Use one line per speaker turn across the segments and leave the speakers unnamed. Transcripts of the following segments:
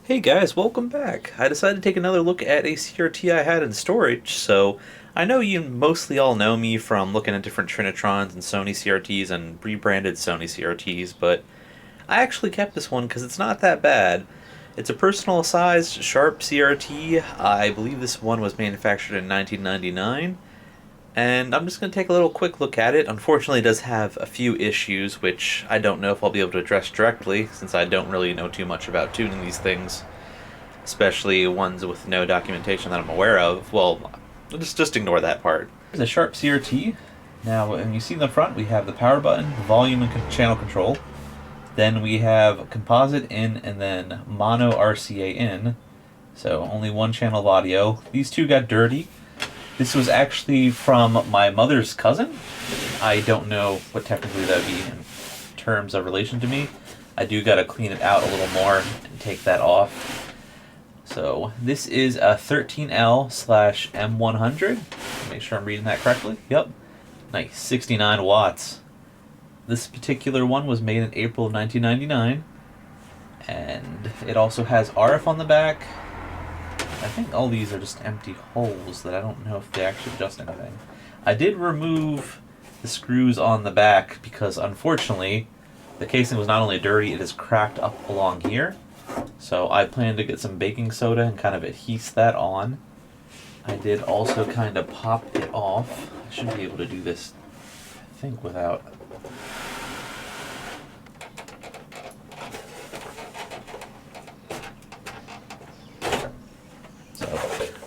Hey guys, welcome back. I decided to take another look at a CRT I had in storage, so I know you mostly all know me from looking at different Trinitrons and Sony CRTs and rebranded Sony CRTs, but I actually kept this one because it's not that bad. It's a personal sized Sharp CRT. I believe this one was manufactured in 1999, and I'm just going to take a little quick look at it. Unfortunately, it does have a few issues, which I don't know if I'll be able to address directly, since I don't really know too much about tuning these things, especially ones with no documentation that I'm aware of. Well, just ignore that part. Here's a Sharp CRT. Now, when you see in the front, we have the power button, volume and channel control. Then we have composite in and then mono RCA in. So only one channel of audio. These two got dirty. This was actually from my mother's cousin. I don't know what technically that would be in terms of relation to me. I do gotta clean it out a little more and take that off. So this is a 13L/M100. Make sure I'm reading that correctly. Yep. Nice, 69 watts. This particular one was made in April of 1999. And it also has RF on the back. I think all these are just empty holes that I don't know if they actually adjust anything. I did remove the screws on the back because unfortunately the casing was not only dirty, it is cracked up along here. So I plan to get some baking soda and kind of adhese that on. I did also kind of pop it off. I should be able to do this, I think, without...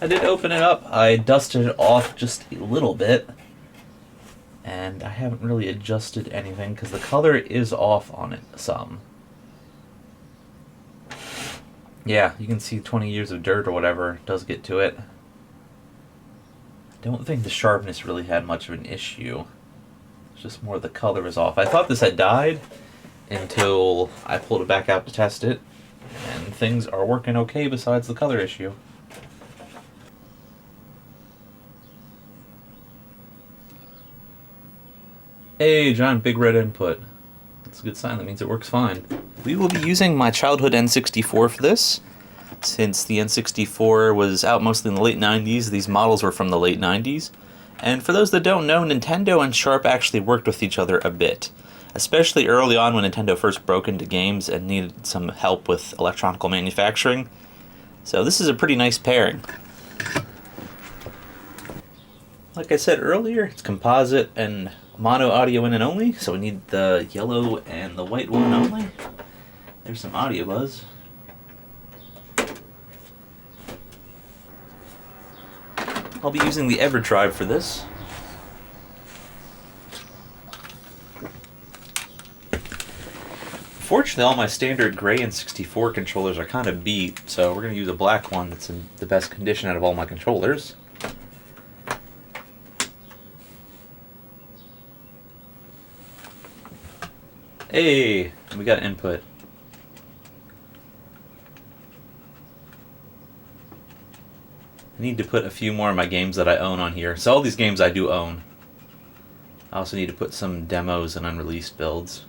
I did open it up. I dusted it off just a little bit. And I haven't really adjusted anything because the color is off on it some. Yeah, you can see 20 years of dirt or whatever does get to it. I don't think the sharpness really had much of an issue. It's just more the color is off. I thought this had died until I pulled it back out to test it. And things are working okay besides the color issue. Hey, giant big red input. That's a good sign. That means it works fine. We will be using my childhood N64 for this. Since the N64 was out mostly in the late 90s, these models were from the late 90s. And for those that don't know, Nintendo and Sharp actually worked with each other a bit. Especially early on when Nintendo first broke into games and needed some help with electronic manufacturing. So this is a pretty nice pairing. Like I said earlier, it's composite and mono audio in and only, so we need the yellow and the white one only. There's some audio buzz. I'll be using the EverDrive for this. Fortunately, all my standard gray N64 controllers are kind of beat, so we're going to use a black one that's in the best condition out of all my controllers. Hey, we got input. I need to put a few more of my games that I own on here. So all these games I do own. I also need to put some demos and unreleased builds.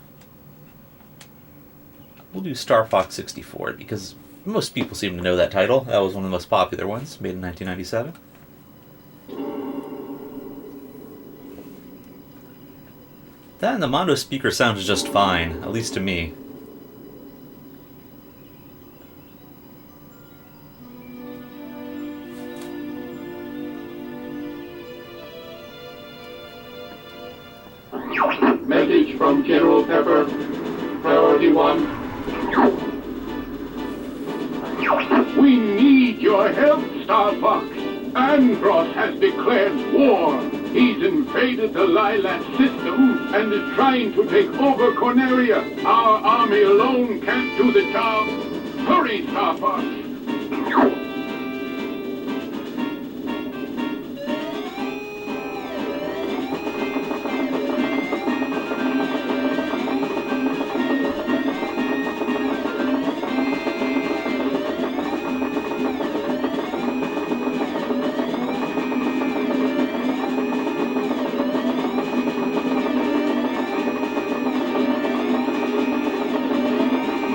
We'll do Star Fox 64 because most people seem to know that title. That was one of the most popular ones, made in 1997. That and the mono speaker sounds just fine, at least to me.
Message from General Pepper. Priority 1. We need your help, Star Fox. Andros has declared war. He's invaded the Lilat system and is trying to take over Corneria. Our army alone can't do the job. Hurry, Star Fox.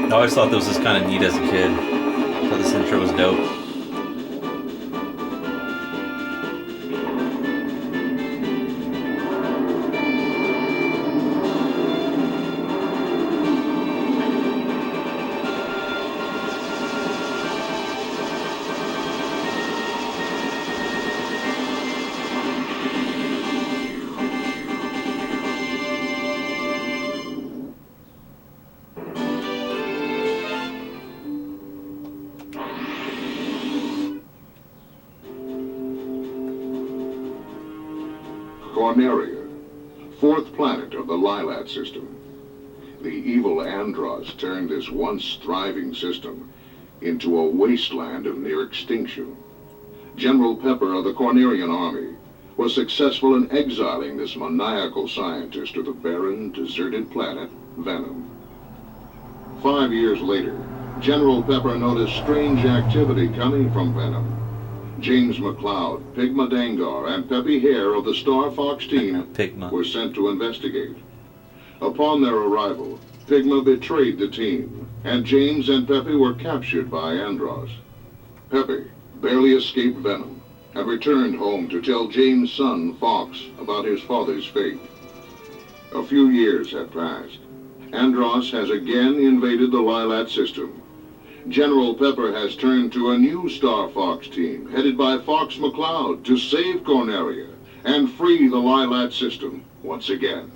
I always thought this was kind of neat as a kid. Thought this intro was dope.
Corneria, fourth planet of the Lilat system. The evil Andros turned this once thriving system into a wasteland of near extinction. General Pepper of the Cornerian army was successful in exiling this maniacal scientist to the barren, deserted planet Venom. 5 years later, General Pepper noticed strange activity coming from Venom. James McLeod, Pigma Dangar, and Peppy Hare of the Star Fox team were sent to investigate. Upon their arrival, Pigma betrayed the team, and James and Peppy were captured by Andros. Peppy barely escaped Venom and returned home to tell James' son, Fox, about his father's fate. A few years had passed. Andros has again invaded the Lilat system. General Pepper has turned to a new Star Fox team, headed by Fox McCloud, to save Corneria and free the Lilat system once again.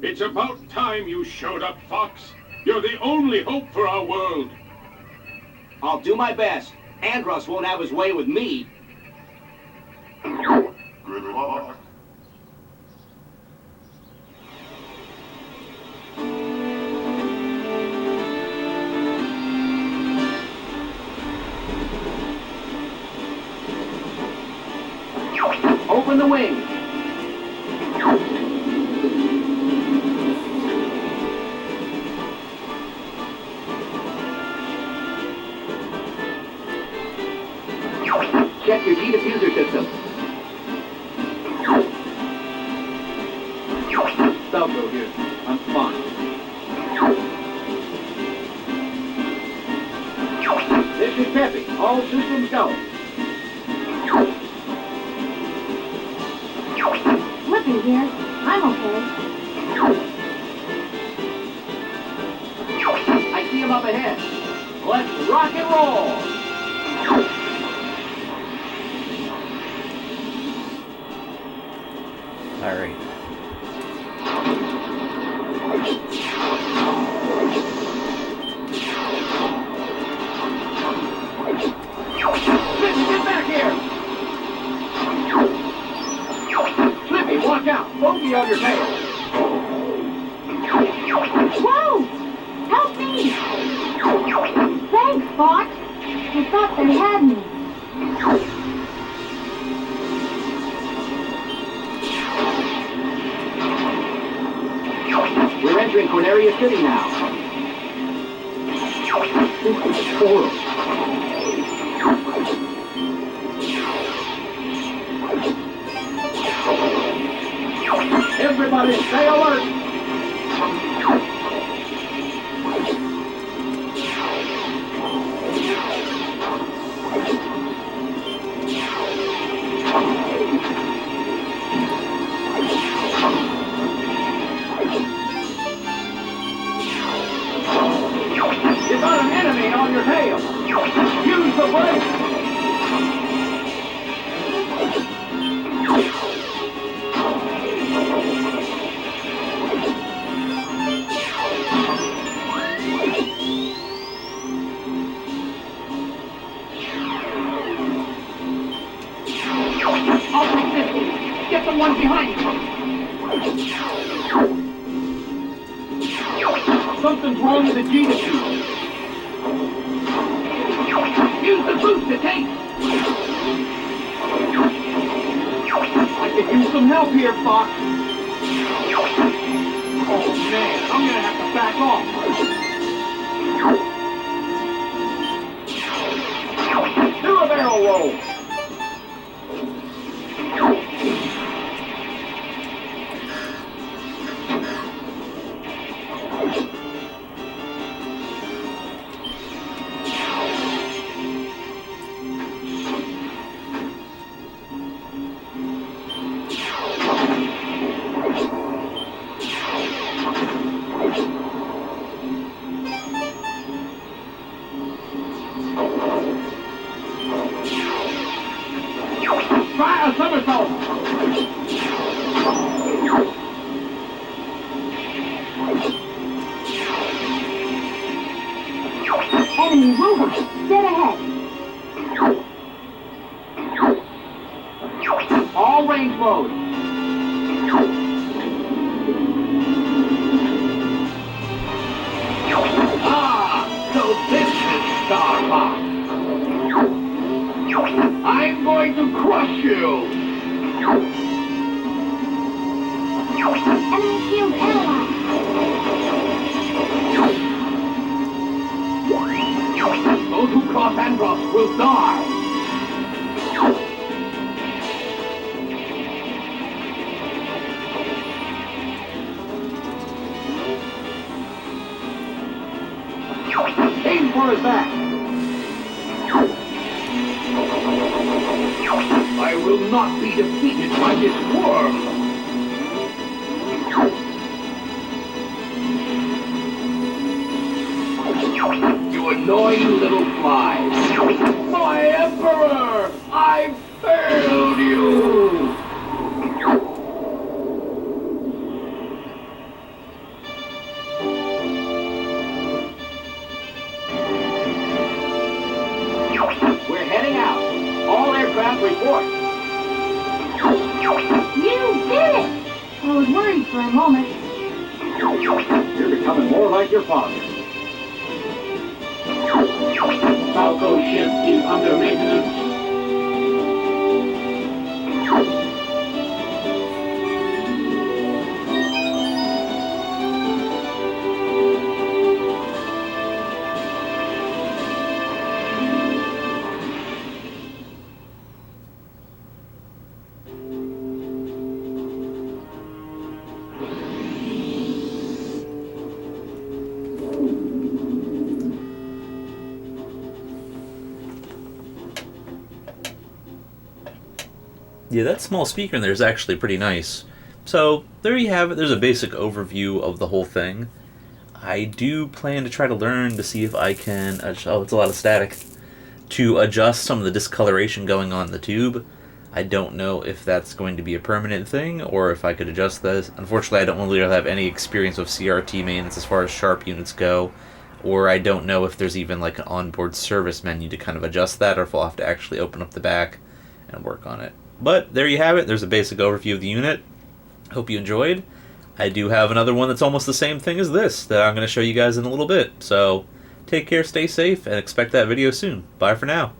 It's about time you showed up, Fox. You're the only hope for our world.
I'll do my best. Andros won't have his way with me.
Good luck.
Open the wings. Check your G-diffuser system. Falco here. I'm fine. This is Peppy. All systems go.
Slippy here. I'm okay.
I see him up ahead. Let's rock and roll.
All right.
Slippy, get back here! Slippy, watch out! Bogey on your tail!
Whoa! Help me! Thanks, Fox. I thought they had me.
We're entering Corneria City now. This is horrible. Everybody stay alert! You got an enemy on your tail! Use the brake! I'll take this! Get the one behind you! Something's wrong with the G-diffuser. Use the boost to take! I could use some help here, Fox. Oh man, I'm gonna have to back off. Do a barrel roll. Try a somersault.
Enemy mover. Dead ahead.
All range mode. Ah, so this is Star Fox. I'm going to crush you.
Enemy shield analyzed.
Those who cross Andros will die. Aim for his back. I will not be defeated by this worm. You annoying little flies. My Emperor! I failed you! We're heading out. All aircraft report.
You did it! I was worried for a moment.
You're becoming more like your father.
Falco ship is under maintenance.
Yeah, that small speaker in there is actually pretty nice. So, there you have it. There's a basic overview of the whole thing. I do plan to try to learn to see if I can... oh, it's a lot of static. To adjust some of the discoloration going on in the tube. I don't know if that's going to be a permanent thing, or if I could adjust this. Unfortunately, I don't really have any experience with CRT maintenance as far as sharp units go. Or I don't know if there's even like an onboard service menu to kind of adjust that, or if I'll have to actually open up the back and work on it. But there you have it. There's a basic overview of the unit. Hope you enjoyed. I do have another one that's almost the same thing as this that I'm going to show you guys in a little bit. So take care, stay safe, and expect that video soon. Bye for now.